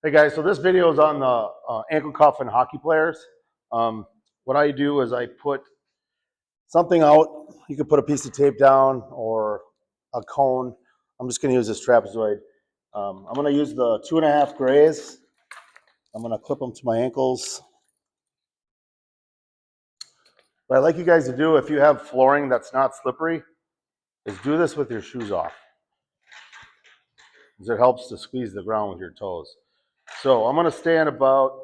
Hey guys, so this video is on the ankle cuff and hockey players. What I do is I put something out. You can put a piece of tape down or a cone. I'm just going to use this trapezoid. I'm going to use the 2.5 grays. I'm going to clip them to my ankles. What I'd like you guys to do, if you have flooring that's not slippery, is do this with your shoes off, because it helps to squeeze the ground with your toes. So I'm going to stand about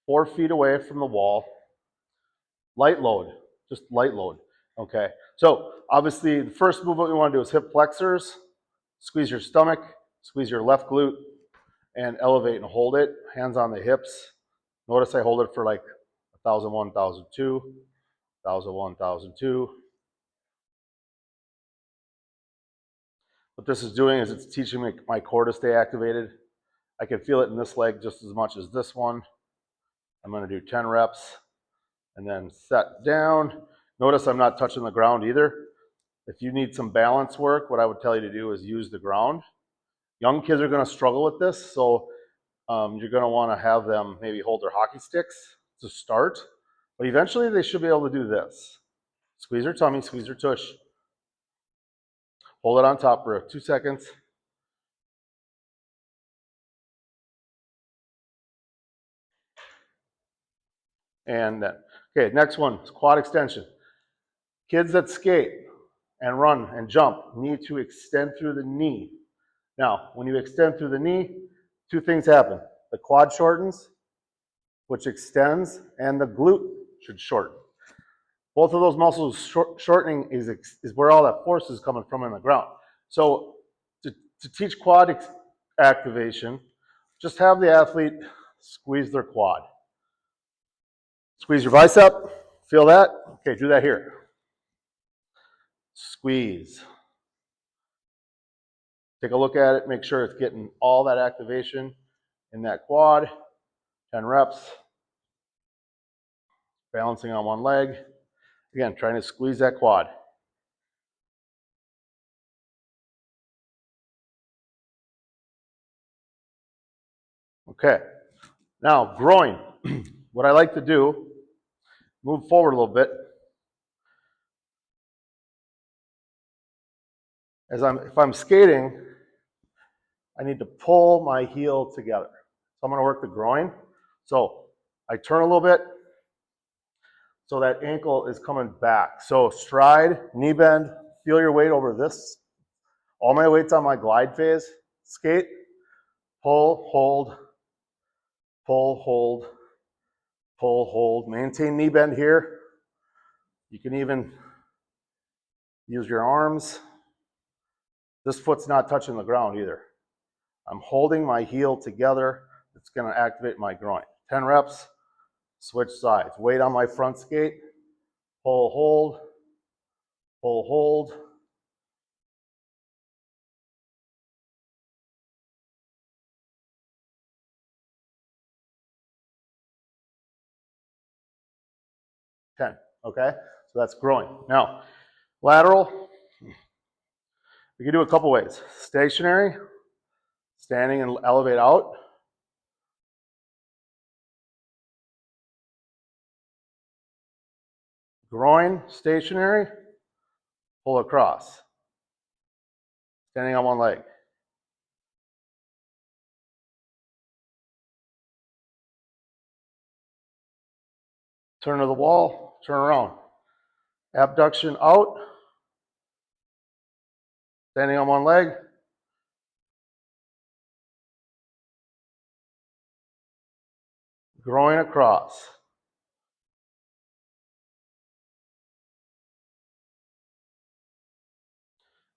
4 feet away from the wall. Light load, just light load. Okay, so obviously the first movement we want to do is hip flexors. Squeeze your stomach, squeeze your left glute, and elevate and hold it. Hands on the hips. Notice I hold it for like 1,001, 1,002, 1,001, 1,002. What this is doing is it's teaching me my core to stay activated. I can feel it in this leg just as much as this one. I'm going to do 10 reps and then set down. Notice I'm not touching the ground either. If you need some balance work, what I would tell you to do is use the ground. Young kids are going to struggle with this, so you're going to want to have them maybe hold their hockey sticks to start, but eventually they should be able to do this. Squeeze their tummy, squeeze their tush. Hold it on top for 2 seconds. And then, okay, next one is quad extension. Kids that skate and run and jump need to extend through the knee. Now, when you extend through the knee, 2 things happen. The quad shortens, which extends, and the glute should shorten. Both of those muscles shortening is where all that force is coming from in the ground. So to teach quad activation, just have the athlete squeeze their quad. Squeeze your bicep, feel that? Okay, do that here. Squeeze. Take a look at it, make sure it's getting all that activation in that quad. 10 reps. Balancing on one leg. Again, trying to squeeze that quad. Okay, now groin. What I like to do, move forward a little bit. If I'm skating, I need to pull my heel together. So I'm going to work the groin. So I turn a little bit so that ankle is coming back. So stride, knee bend, feel your weight over this. All my weight's on my glide phase. Skate, pull, hold, pull, hold, pull, hold. Maintain knee bend here. You can even use your arms. This foot's not touching the ground either. I'm holding my heel together. It's going to activate my groin. 10 reps, switch sides. Weight on my front skate. Pull, hold, pull, hold. Okay? So that's groin. Now, lateral, we can do a couple ways. Stationary, standing and elevate out. Groin, stationary, pull across. Standing on one leg. Turn to the wall, turn around. Abduction out. Standing on one leg. Groin across.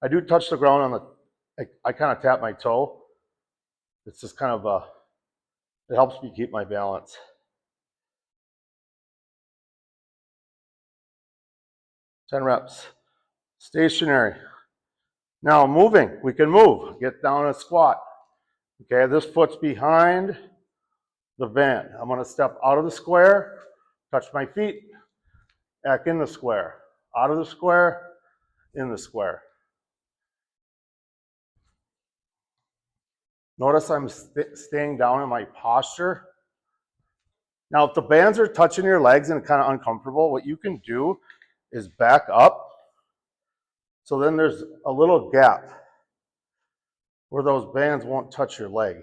I do touch the ground on the, I kind of tap my toe. It's just kind of it helps me keep my balance. Ten reps. Stationary. Now moving, we can move. Get down a squat. Okay, this foot's behind the band. I'm going to step out of the square, touch my feet, back in the square. Out of the square, in the square. Notice I'm staying down in my posture. Now, if the bands are touching your legs and kind of uncomfortable, what you can do is back up. So then there's a little gap where those bands won't touch your leg.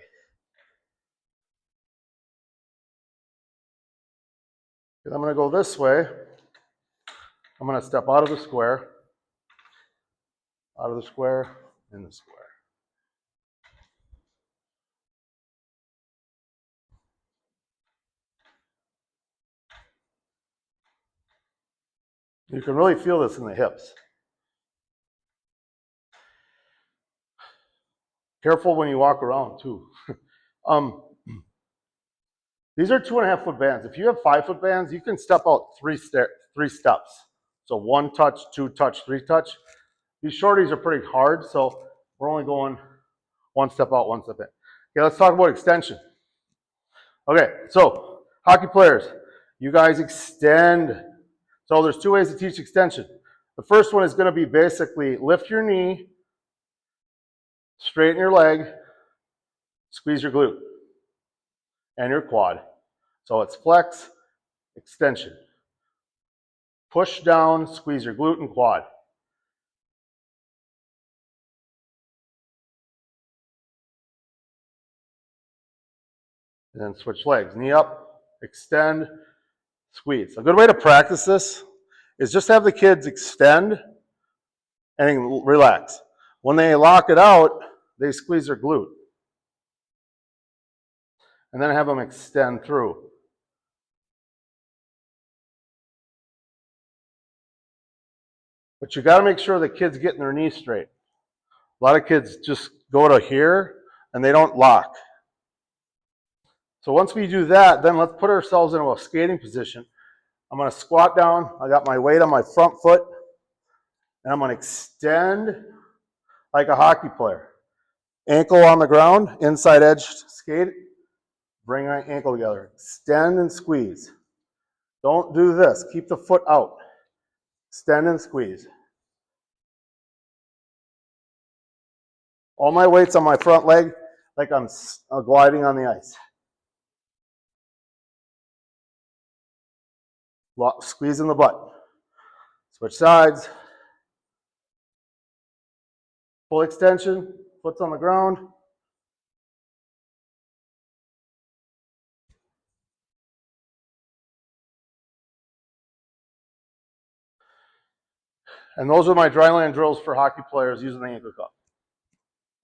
And I'm going to go this way. I'm going to step out of the square, in the square. You can really feel this in the hips. Careful when you walk around too. These are 2.5 foot bands. If you have 5 foot bands, you can step out three steps. So 1 touch, 2 touch, 3 touch. These shorties are pretty hard, so we're only going 1 step out, 1 step in. Okay, let's talk about extension. Okay, so hockey players, you guys extend. So there's 2 ways to teach extension. The first one is going to be basically lift your knee, straighten your leg, squeeze your glute and your quad. So it's flex, extension. Push down, squeeze your glute and quad. And then switch legs. Knee up, extend, squeeze. A good way to practice this is just have the kids extend and relax. When they lock it out, they squeeze their glute. And then have them extend through. But you got to make sure the kids getting their knees straight. A lot of kids just go to here and they don't lock. So once we do that, then let's put ourselves into a skating position. I'm going to squat down. I got my weight on my front foot. And I'm going to extend like a hockey player. Ankle on the ground, inside edge skate. Bring my ankle together. Extend and squeeze. Don't do this. Keep the foot out. Extend and squeeze. All my weight's on my front leg like I'm gliding on the ice. Squeeze in the butt. Switch sides. Full extension. Foot's on the ground. And those are my dryland drills for hockey players using the ankle cup.